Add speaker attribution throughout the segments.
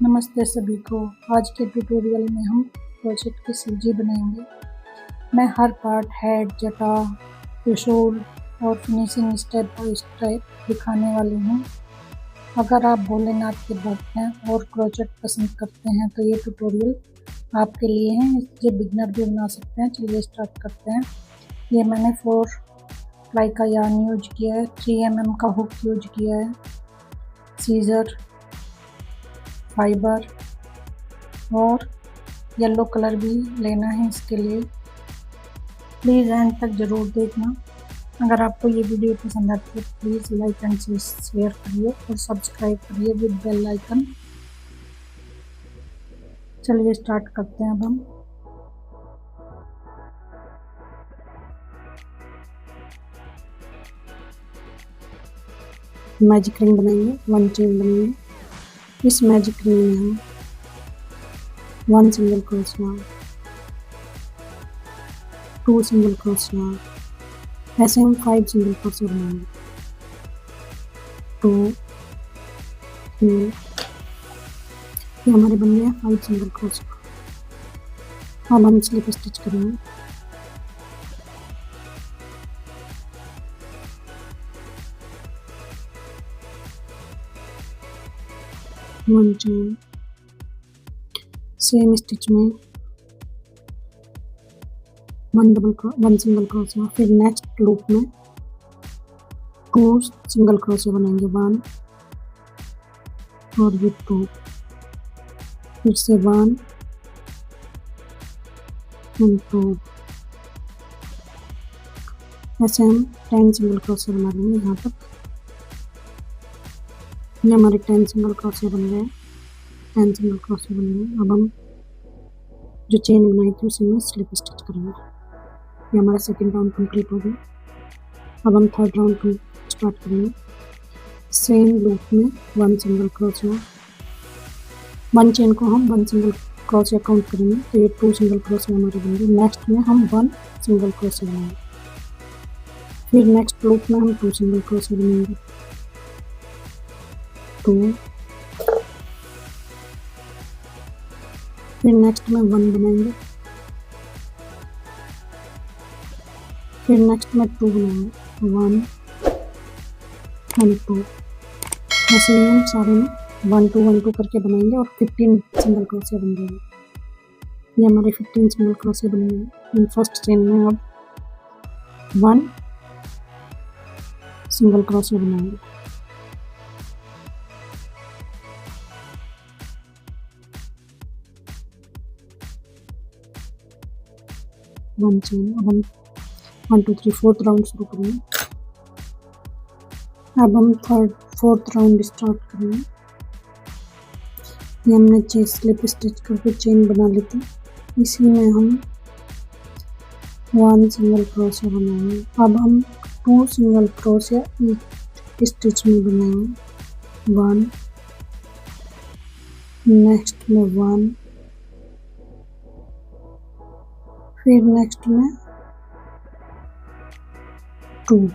Speaker 1: नमस्ते सभी को। आज के ट्यूटोरियल में हम प्रोजेक्ट की सब्जी बनाएंगे। मैं हर पार्ट, हेड, जटा, त्रिशूल और फिनिशिंग स्टेप बाय स्टेप दिखाने वाली हूँ। अगर आप भोलेनाथ के भक्त हैं और प्रोजेक्ट पसंद करते हैं तो ये ट्यूटोरियल आपके लिए है। ये बिगनर भी बना सकते हैं। चलिए स्टार्ट करते हैं। ये मैंने 4 प्लाई का यार्न यूज किया है, 3 mm का हुक यूज किया है, सीजर, फाइबर और येलो कलर भी लेना है इसके लिए। प्लीज़ एंड तक ज़रूर देखना। अगर आपको ये वीडियो पसंद आती है तो प्लीज़ लाइक एंड शेयर करिए और सब्सक्राइब करिए विद बेल आइकन। चलिए स्टार्ट करते हैं अब हम। मैजिक रिंग बनाएंगे, 1 चेन बनाएंगे। इस मैजिक रिंग में हम 1 सिंगल क्रोशिया, 2 सिंगल क्रोशिया, ऐसे हम 5 सिंगल क्रोशिया बनाएंगे। 2 3 ये हमारे बन गया 5 सिंगल क्रोशिया। अब हम स्लिप स्टिच करेंगे। वन चेन, सेम स्टिच में 1 सिंगल क्रोशिया, फिर नेक्स्ट लूप में 2 सिंगल क्रोशिया बनाएंगे, 1 और ये 2, फिर से 1 और 2, ऐसे हम 10 सिंगल क्रोशिया बना लेंगे। यहाँ तक ये हमारे 10 सिंगल क्रोशिया बन गए, 10 सिंगल क्रोशिया बन गए। अब हम जो चेन बनाई थी उसी में स्लिप स्टिच करेंगे। ये हमारा सेकंड राउंड कंप्लीट हो गया। अब हम थर्ड राउंड स्टार्ट करेंगे। सेम लूप में 1 सिंगल क्रोशिया, 1 चेन को हम 1 सिंगल क्रोशिया काउंट करेंगे, तो ये 2 सिंगल क्रोशिया हमारे बनेंगे। नेक्स्ट में हम 1 सिंगल क्रोशिया बनाएंगे, फिर नेक्स्ट लूप में हम 2 सिंगल क्रोशिया बनाएंगे, 2, फिर नेक्स्ट में 1 बनाएंगे, फिर नेक्स्ट में 2 बनाएंगे, 1 और 2, ऐसे ही हम सारे में 1 2 1 2 करके बनाएंगे और 15 सिंगल क्रोशिया बन जाएंगे। ये हमारे 15 सिंगल क्रोशिया बनेंगे। फर्स्ट चेन में अब 1 सिंगल क्रोशिया बनाएंगे, 1 चेन। अब हम 1 2 3 4th राउंड शुरू करेंगे। अब हम 4th राउंड स्टार्ट करेंगे। ये हमने स्लिप स्टिच करके चेन बना ली थी, इसी में हम 1 सिंगल क्रोशिया बनाएंगे। अब हम 2 सिंगल क्रोशिया एक स्टिच में बनाएंगे, 1, नेक्स्ट में 1, फिर नेक्स्ट में 2,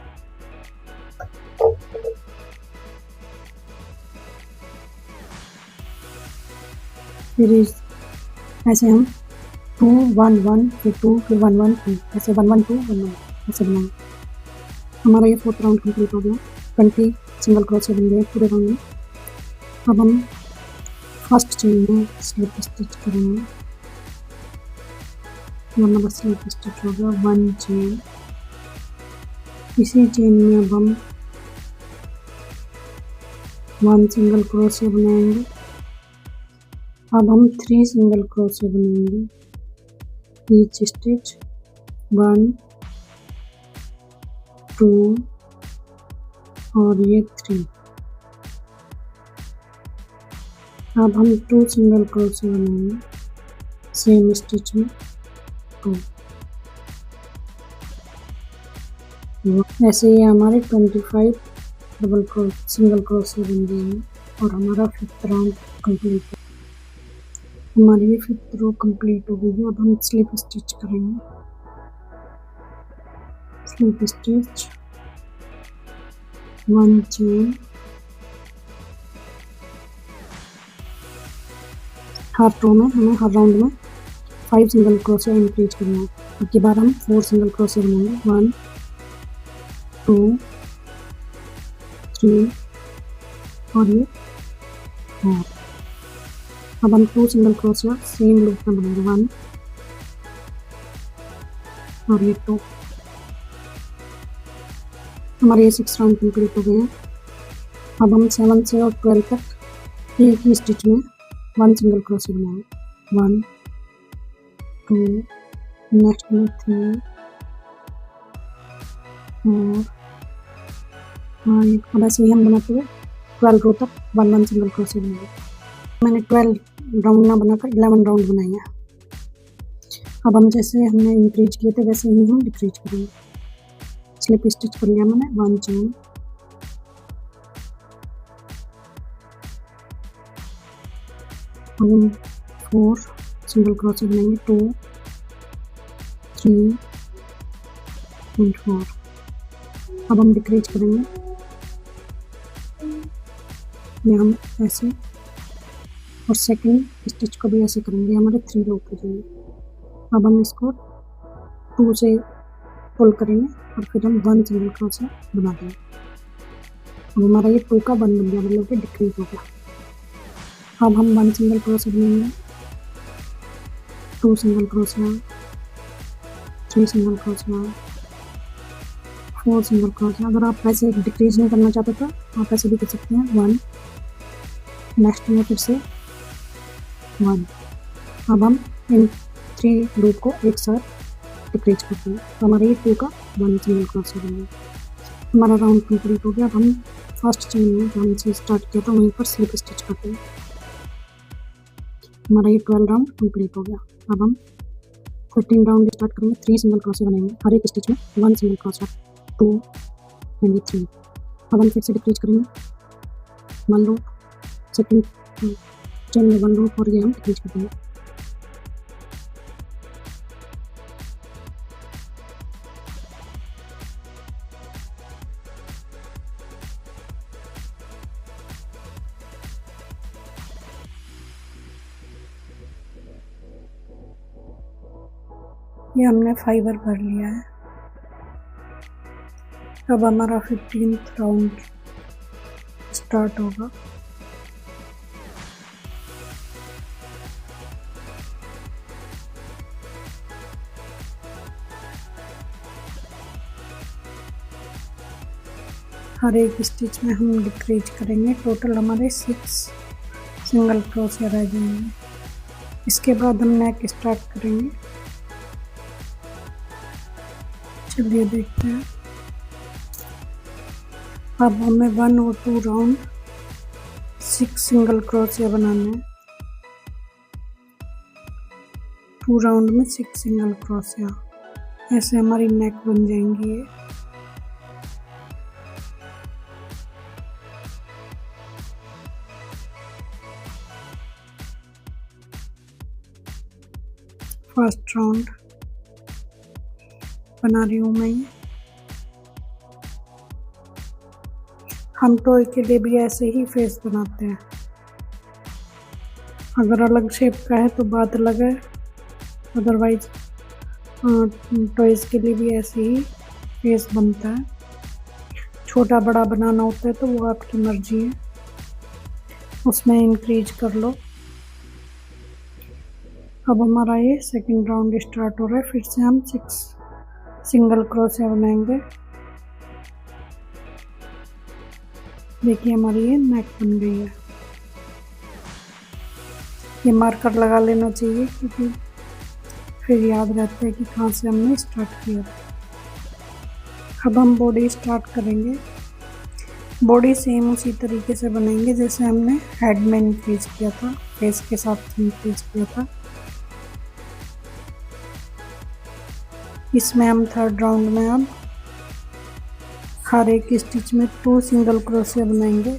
Speaker 1: फिर ऐसे हम 2 1 1 फिर 2 फिर 1 1 2, ऐसे 1 1 2 1 1 ऐसे बनाएंगे। हमारा ये 4th राउंड कंप्लीट हो गया। 20 सिंगल क्रोशिया बन गए पूरे राउंड में। अब हम फर्स्ट चेन में स्लिप स्टिच करेंगे। हमारा स्लिप स्टिच हो गया 1 चेन। इसी चेन में अब हम 1 सिंगल क्रोशिया बनाएंगे। अब हम 3 सिंगल क्रोशिया बनाएंगे ईच स्टिच, 1 2 और ये 3। अब हम 2 सिंगल क्रोशिया बनाएंगे सेम स्टिच में, 2। ऐसे ही हमारे 25 सिंगल क्रोशिया बन जाएंगे और हमारा 5th राउंड कंप्लीट है। हमारी ये 5th रो कंप्लीट हो गई है। अब हम स्लिप स्टिच करेंगे। स्लिप स्टिच, 1 चेन, हर रो में हमें हर राउंड में 5 सिंगल क्रोशिया इंक्रीज करना है। अब की बार हम 4 सिंगल क्रोशिया बनाएंगे, 1 2 3 और ये 4। अब हम 2 सिंगल क्रोशिया सेम लूप में बनाएंगे, 1 और ये 2। हमारे ये 6 राउंड कंप्लीट हो गए हैं। अब हम 7 से और 12 तक एक ही स्टिच में 1 सिंगल क्रोशिया बनाएंगे, 1 2 नेक्स्ट में 3 4 5। अब ऐसे ही हम बनाते हुए 12 रो तक 1 सिंगल क्रोशिया बनाएंगे। मैंने 12 राउंड ना बनाकर 11 राउंड बनाए हैं। अब हम जैसे हमने इंक्रीज किए थे वैसे ही हम डिक्रीज करेंगे। स्लिप स्टिच कर लिया मैंने, 1 चेन, अब हम 4 सिंगल क्रोशिया बनाएंगे, 2 3 एंड 4। अब हम डिक्रीज करेंगे, ये हम ऐसे, और सेकंड स्टिच को भी ऐसे करेंगे, हमारे 3 रो हो जाएंगे। अब हम इसको 2 से पुल करेंगे और फिर हम 1 सिंगल क्रोशिया बना देंगे। अब हमारा ये 2 का 1 बन गया, मतलब कि डिक्रीज हो गया। अब हम 1 सिंगल क्रोशिया बनाएंगे, 2 single crochet, 3 single crochet, 4 single crochet. अगर आप ऐसे डिक्रीज नहीं करना चाहते तो आप ऐसे भी कर सकते हैं, 1 नेक्स्ट में फिर से 1। अब हम इन 3 लूप को एक साथ डिक्रीज करते हैं, तो हमारे ये 2 का 1 सिंगल क्रोशिया बन गया। हमारा राउंड कंप्लीट हो गया। अब हम फर्स्ट चेन में जहाँ से स्टार्ट किया था वहीं पर स्लिप स्टिच करते हैं। हमारा ये 12 राउंड कंप्लीट हो गया। अब हम 13 राउंड स्टार्ट करेंगे, 3 सिंगल क्रोशिया बनाएंगे, हर एक स्टिच में 1 सिंगल क्रोशिया, 2 एंड 3। अब हम फिर से डिक्रीज करेंगे, 1 लूप, सेकंड चेन में 1 लूप, और ये हम डिक्रीज कर देंगे। ये हमने फाइबर भर लिया है। अब हमारा 15th राउंड स्टार्ट होगा। हर एक स्टिच में हम डिक्रीज करेंगे। टोटल हमारे 6 सिंगल क्रोशिया रह जाएंगे। इसके बाद हम नेक स्टार्ट करेंगे। चलिए देखते हैं। अब हमें 1 और 2 राउंड 6 सिंगल क्रोशिया बनाना है। 2 राउंड में 6 सिंगल क्रोशिया, ऐसे हमारी नेक बन जाएंगी। फर्स्ट राउंड बना रही हूँ मैं। ये हम टॉय के लिए भी ऐसे ही फेस बनाते हैं। अगर अलग शेप का है तो बात अलग है, अदरवाइज टॉयज के लिए भी ऐसे ही फेस बनता है। छोटा बड़ा बनाना होता है तो वो आपकी मर्जी है, उसमें इंक्रीज कर लो। अब हमारा ये सेकंड राउंड स्टार्ट हो रहा है। फिर से हम 6 सिंगल क्रोशिया बनाएंगे। देखिए हमारी ये नेक बन गई है। ये मार्कर लगा लेना चाहिए क्योंकि फिर याद रहता है कि कहाँ से हमने स्टार्ट किया। अब हम बॉडी स्टार्ट करेंगे। बॉडी सेम उसी तरीके से बनाएंगे जैसे हमने हेड में इंक्रीज किया था, फेस के साथ इंक्रीज किया था। इसमें हम थर्ड राउंड में अब हर एक स्टिच में 2 सिंगल क्रोशिया बनाएंगे।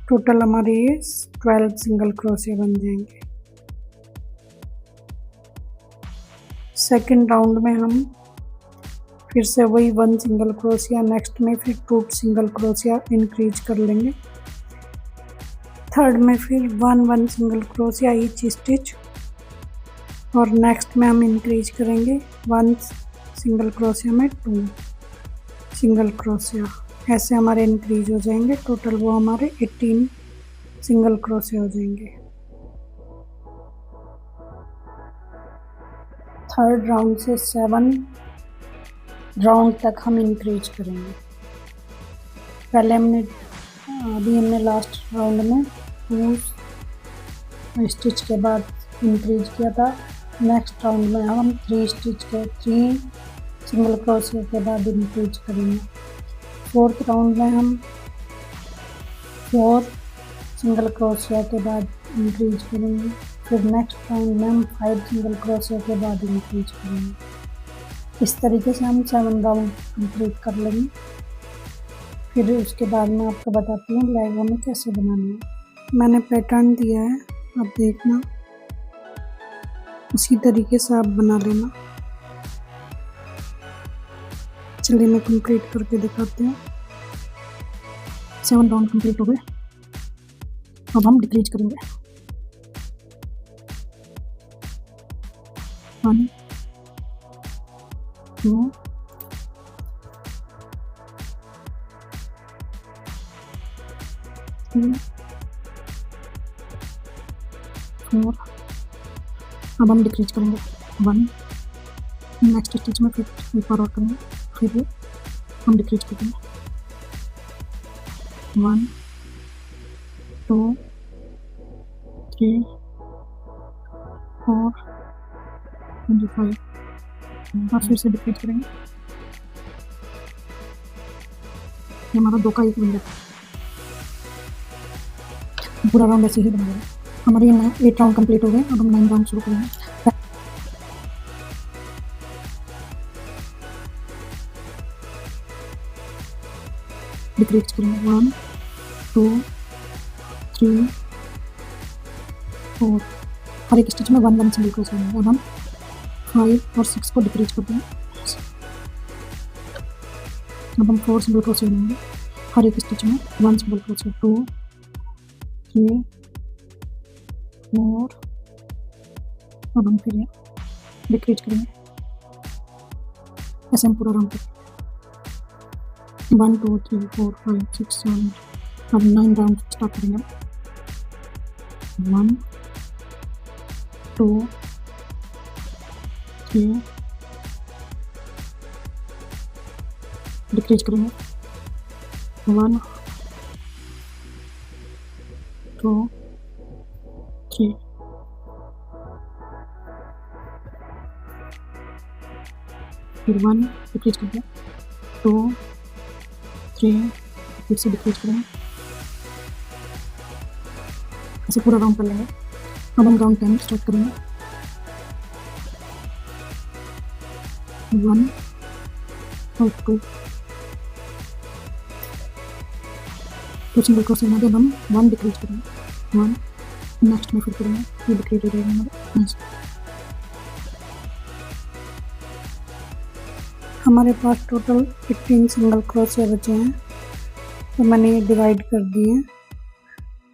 Speaker 1: टोटल हमारे ये 12 सिंगल क्रोशिया बन जाएंगे। सेकंड राउंड में हम फिर से वही 1 सिंगल क्रोशिया, नेक्स्ट में फिर 2 सिंगल क्रोशिया इंक्रीज कर लेंगे। थर्ड में फिर 1 सिंगल क्रोशिया ईच स्टिच, और नेक्स्ट में हम इंक्रीज करेंगे 1 सिंगल क्रोशिया में 2 सिंगल क्रोशिया। ऐसे हमारे इंक्रीज हो जाएंगे, टोटल वो हमारे 18 सिंगल क्रोशिया हो जाएंगे। थर्ड राउंड से 7 राउंड तक हम इंक्रीज करेंगे। पहले हमने लास्ट राउंड में 2 स्टिच के बाद इंक्रीज किया था। नेक्स्ट राउंड में हम 3 सिंगल क्रोशिया के बाद इंक्रीज करेंगे। फोर्थ राउंड में हम 4 सिंगल क्रोशिया के बाद इंक्रीज करेंगे। फिर नेक्स्ट राउंड में हम 5 सिंगल क्रोशिया के बाद इंक्रीज करेंगे। इस तरीके से हम 7 राउंड कंप्लीट कर लेंगे। फिर उसके बाद मैं आपको बताती हूँ लेगो में कैसे बनाना है। मैंने पैटर्न दिया है, आप देखना, उसी तरीके से आप बना लेना। चलिए मैं कंप्लीट करके दिखाती हूँ। 7 राउंड कंप्लीट हो गए, अब हम डिक्रीज करेंगे। 1 2 3 4। अब हम डिक्रीज करेंगे 1। नेक्स्ट स्टिच में फिर एक बार और करेंगे, फिर हम डिक्रीज करेंगे 1 2 3 4 5 और फिर से डिक्रीज करेंगे। ये हमारा 2 का 1 बन जाता है। पूरा राउंड ऐसे ही बनाएंगे। हमारे ये 8 राउंड कंप्लीट हो गए, अब हम 9 राउंड शुरू करेंगे। डिक्रीज करेंगे 1 2 3 4। हर एक स्टिच में 1 सिंगल क्रोशिया करेंगे। अब हम 5 और 6 को डिक्रीज करते हैं। अब हम 4 सिंगल क्रोशिया लेंगे हर एक स्टिच में 1 सिंगल क्रोशिया। 2 3 4। अब हम फिर डिक्रीज करेंगे। ऐसे हम पूरा राउंड करेंगे। 1 2 3 4 5 6 7। अब 9 राउंड स्टार्ट करेंगे। 1 2 3 डिक्रीज करेंगे। 1 2 3 फिर 1 डिक्रीज करते हैं। 2 3 फिर से डिक्रीज करेंगे। ऐसे पूरा राउंड कर लेंगे। अब हम राउंड 10 स्टार्ट करेंगे। 1 और 2 सिंगल क्रोशिया में हम 1 डिक्रीज करेंगे। 1 नेक्स्ट में फिर करेंगे, ये डिक्रीज हो जाएगा हमारा। हमारे पास टोटल 18 सिंगल क्रोशिया बचे हैं, तो मैंने ये डिवाइड कर दिए।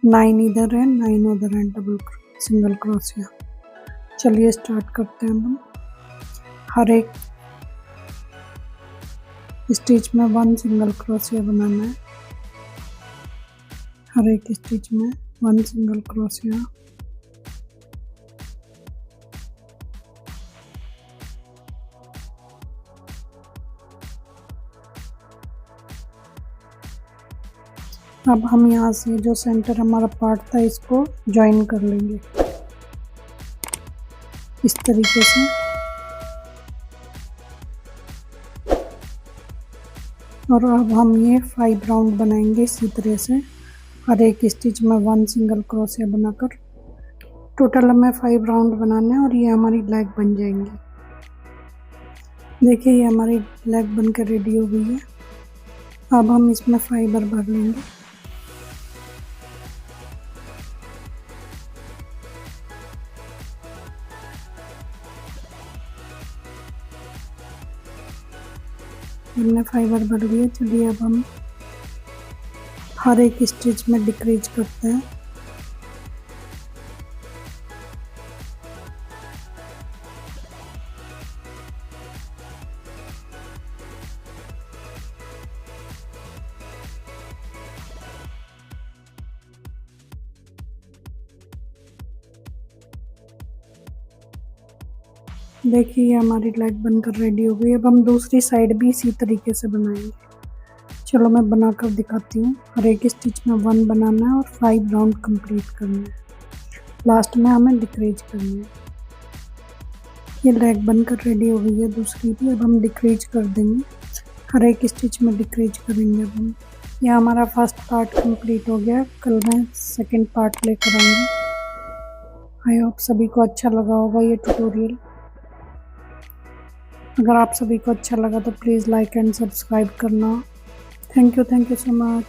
Speaker 1: 9 इधर है, 9 उधर है, डबल सिंगल क्रोशिया। चलिए स्टार्ट करते हैं। हम हर एक स्टिच में 1 सिंगल क्रोशिया बनाना है। हर एक स्टिच में 1 सिंगल क्रोशिया। अब हम यहाँ से जो सेंटर हमारा पार्ट था इसको ज्वाइन कर लेंगे इस तरीके से। और अब हम ये 5 राउंड बनाएंगे इसी तरह से, हर एक स्टिच में 1 सिंगल क्रोशिया बनाकर। टोटल हमें 5 राउंड बनाने हैं और ये हमारी लेग बन जाएंगी। देखिए ये हमारी लेग बनकर रेडी हो गई है। अब हम इसमें फाइबर भर लेंगे। हमने फाइबर भर लिया। चलिए अब हम हर एक स्टिच में डिक्रीज करते हैं देखिए हमारी लेग बनकर रेडी हो गई। अब हम दूसरी साइड भी इसी तरीके से बनाएंगे। चलो मैं बनाकर दिखाती हूँ। हर एक स्टिच में 1 बनाना है और 5 राउंड कंप्लीट करना है। लास्ट में हमें डिक्रीज करनी है। ये लेग बनकर रेडी हो गई है दूसरी भी। अब हम डिक्रीज कर देंगे, हर एक स्टिच में डिक्रीज करेंगे। अब हम ये हमारा फर्स्ट पार्ट कंप्लीट हो गया। कल मैं सेकंड पार्ट लेकर आऊँगी। आई होप सभी को अच्छा लगा होगा ये ट्यूटोरियल। अगर आप सभी को अच्छा लगा तो प्लीज़ लाइक एंड सब्सक्राइब करना। Thank you so much.